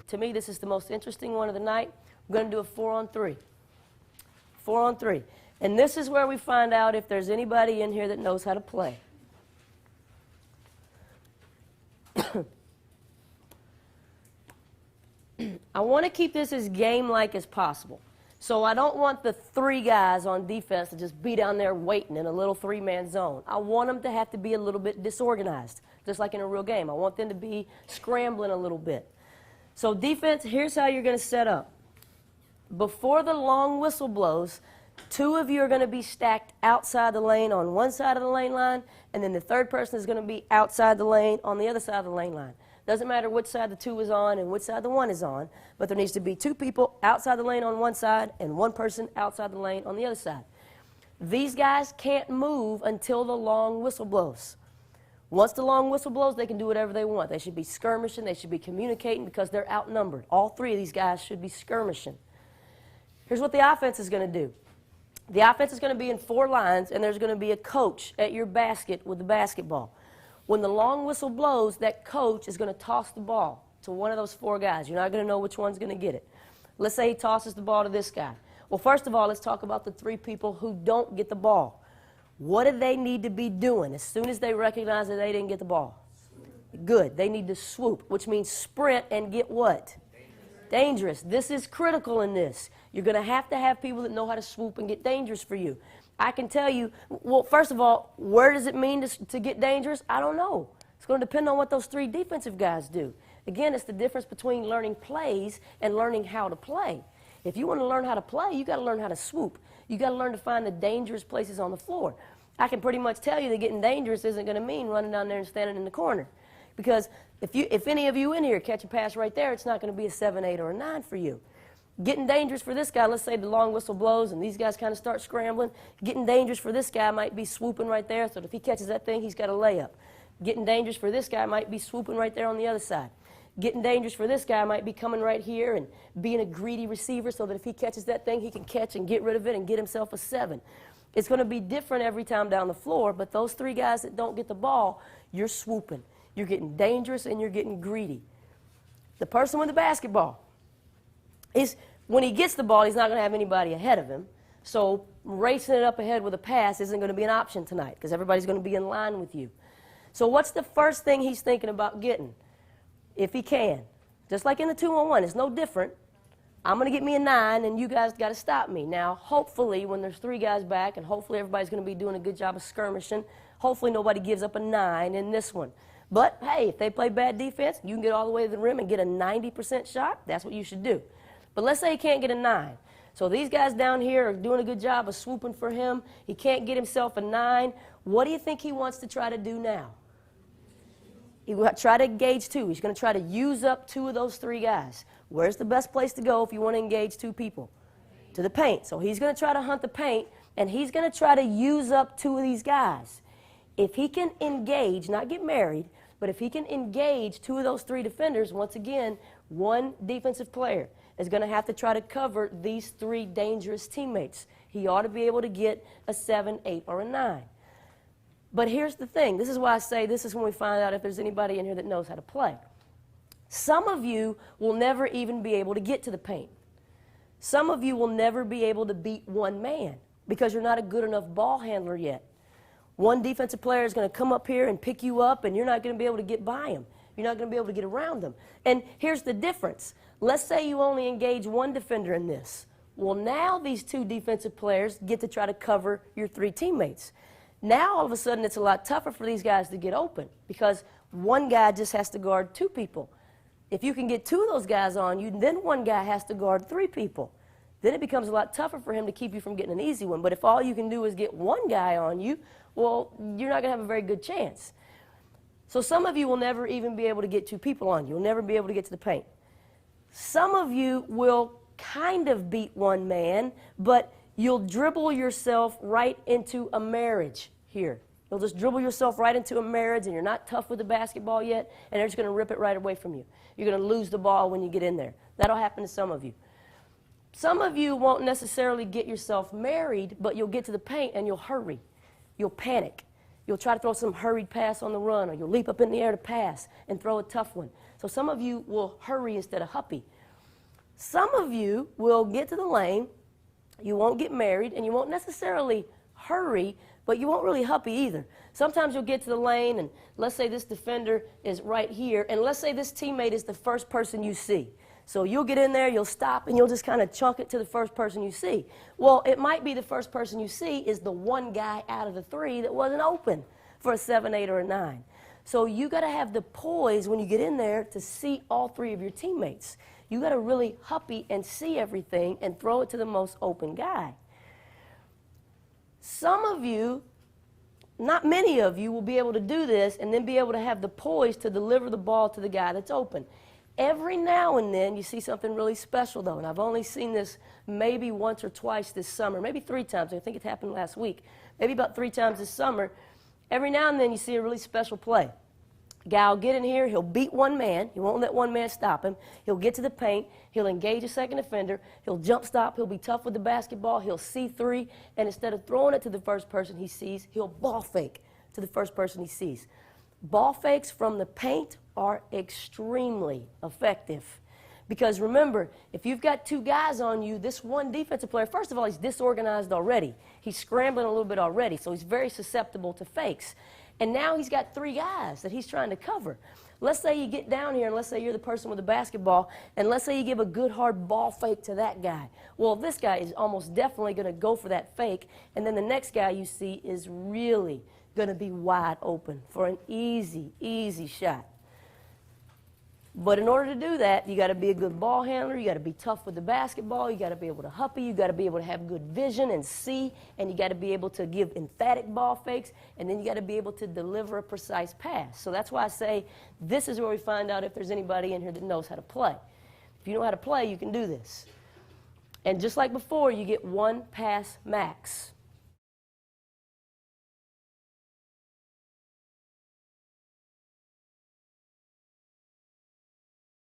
to me, this is the most interesting one of the night. We're going to do a 4-on-3. 4-on-3. And this is where we find out if there's anybody in here that knows how to play. I want to keep this as game-like as possible. So I don't want the 3 guys on defense to just be down there waiting in a little 3-man zone. I want them to have to be a little bit disorganized, just like in a real game. I want them to be scrambling a little bit. So defense, here's how you're going to set up. Before the long whistle blows, 2 of you are going to be stacked outside the lane on one side of the lane line, and then the 3rd person is going to be outside the lane on the other side of the lane line. Doesn't matter which side the 2 is on and which side the 1 is on, but there needs to be 2 people outside the lane on one side and 1 person outside the lane on the other side. These guys can't move until the long whistle blows. Once the long whistle blows, they can do whatever they want. They should be skirmishing, they should be communicating because they're outnumbered. All 3 of these guys should be skirmishing. Here's what the offense is going to do. The offense is going to be in 4 lines, and there's going to be a coach at your basket with the basketball. When the long whistle blows, that coach is going to toss the ball to one of those 4 guys. You're not going to know which one's going to get it. Let's say he tosses the ball to this guy. Well, first of all, let's talk about the 3 people who don't get the ball. What do they need to be doing as soon as they recognize that they didn't get the ball? Good. They need to swoop, which means sprint and get what? Dangerous. This is critical in this. You're going to have people that know how to swoop and get dangerous for you. I can tell you, well, first of all, where does it mean to get dangerous? I don't know. It's going to depend on what those 3 defensive guys do. Again, it's the difference between learning plays and learning how to play. If you want to learn how to play, you got to learn how to swoop. You got to learn to find the dangerous places on the floor. I can pretty much tell you that getting dangerous isn't going to mean running down there and standing in the corner. Because if any of you in here catch a pass right there, it's not going to be a 7, 8, or a 9 for you. Getting dangerous for this guy, let's say the long whistle blows and these guys kind of start scrambling. Getting dangerous for this guy might be swooping right there, so if he catches that thing, he's got a layup. Getting dangerous for this guy might be swooping right there on the other side. Getting dangerous for this guy might be coming right here and being a greedy receiver so that if he catches that thing, he can catch and get rid of it and get himself a 7. It's going to be different every time down the floor, but those 3 guys that don't get the ball, you're swooping. You're getting dangerous and you're getting greedy. The person with the basketball, when he gets the ball, he's not going to have anybody ahead of him. So racing it up ahead with a pass isn't going to be an option tonight because everybody's going to be in line with you. So what's the first thing he's thinking about getting? If he can. Just like in the 2-on-1, it's no different. I'm going to get me a 9, and you guys got to stop me. Now, hopefully, when there's 3 guys back, and hopefully everybody's going to be doing a good job of skirmishing, hopefully nobody gives up a 9 in this one. But, hey, if they play bad defense, you can get all the way to the rim and get a 90% shot. That's what you should do. But let's say he can't get a 9. So these guys down here are doing a good job of swooping for him. He can't get himself a 9. What do you think he wants to try to do now? He will try to engage 2. He's going to try to use up 2 of those 3 guys. Where's the best place to go if you want to engage 2 people? To the paint. So he's going to try to hunt the paint, and he's going to try to use up 2 of these guys. If he can engage, not get married, but if he can engage 2 of those 3 defenders, once again, 1 defensive player is going to have to try to cover these 3 dangerous teammates. He ought to be able to get a 7, 8, or a 9. But here's the thing. This is why I say this is when we find out if there's anybody in here that knows how to play. Some of you will never even be able to get to the paint. Some of you will never be able to beat 1 man because you're not a good enough ball handler yet. 1 defensive player is going to come up here and pick you up, and you're not going to be able to get by him. You're not going to be able to get around them. And here's the difference. Let's say you only engage 1 defender in this. Well, now these 2 defensive players get to try to cover your 3 teammates. Now, all of a sudden, it's a lot tougher for these guys to get open because 1 guy just has to guard 2 people. If you can get 2 of those guys on you, then 1 guy has to guard 3 people. Then it becomes a lot tougher for him to keep you from getting an easy one. But if all you can do is get 1 guy on you, well, you're not going to have a very good chance. So some of you will never even be able to get 2 people on you. You'll never be able to get to the paint. Some of you will kind of beat 1 man, but you'll dribble yourself right into a marriage here. You'll just dribble yourself right into a marriage, and you're not tough with the basketball yet, and they're just going to rip it right away from you. You're going to lose the ball when you get in there. That'll happen to some of you. Some of you won't necessarily get yourself married, but you'll get to the paint and you'll hurry. You'll panic. You'll try to throw some hurried pass on the run, or you'll leap up in the air to pass and throw a tough one. So some of you will hurry instead of huppy. Some of you will get to the lane, you won't get married, and you won't necessarily hurry, but you won't really huppy either. Sometimes you'll get to the lane, and let's say this defender is right here, and let's say this teammate is the first person you see. So you'll get in there, you'll stop, and you'll just kind of chunk it to the first person you see. Well, it might be the first person you see is the one guy out of the three that wasn't open for a 7, 8, or a 9. So you got to have the poise when you get in there to see all three of your teammates. You got to really huppy and see everything and throw it to the most open guy. Some of you, not many of you, will be able to do this and then be able to have the poise to deliver the ball to the guy that's open. Every now and then you see something really special, though, and I've only seen this maybe once or twice this summer, maybe 3 times. I think it happened last week. Maybe about 3 times this summer. Every now and then you see a really special play. A guy will get in here, he'll beat one man, he won't let one man stop him, he'll get to the paint, he'll engage a second defender, he'll jump stop, he'll be tough with the basketball, he'll see 3, and instead of throwing it to the first person he sees, he'll ball fake to the first person he sees. Ball fakes from the paint are extremely effective. Because remember, if you've got 2 guys on you, this one defensive player, first of all, he's disorganized already. He's scrambling a little bit already, so he's very susceptible to fakes. And now he's got 3 guys that he's trying to cover. Let's say you get down here, and let's say you're the person with the basketball, and let's say you give a good hard ball fake to that guy. Well, this guy is almost definitely going to go for that fake, and then the next guy you see is really going to be wide open for an easy, easy shot. But in order to do that, you got to be a good ball handler, you got to be tough with the basketball, you got to be able to huppy, you got to be able to have good vision and see, and you got to be able to give emphatic ball fakes, and then you got to be able to deliver a precise pass. So that's why I say this is where we find out if there's anybody in here that knows how to play. If you know how to play, you can do this. And just like before, you get 1 pass max.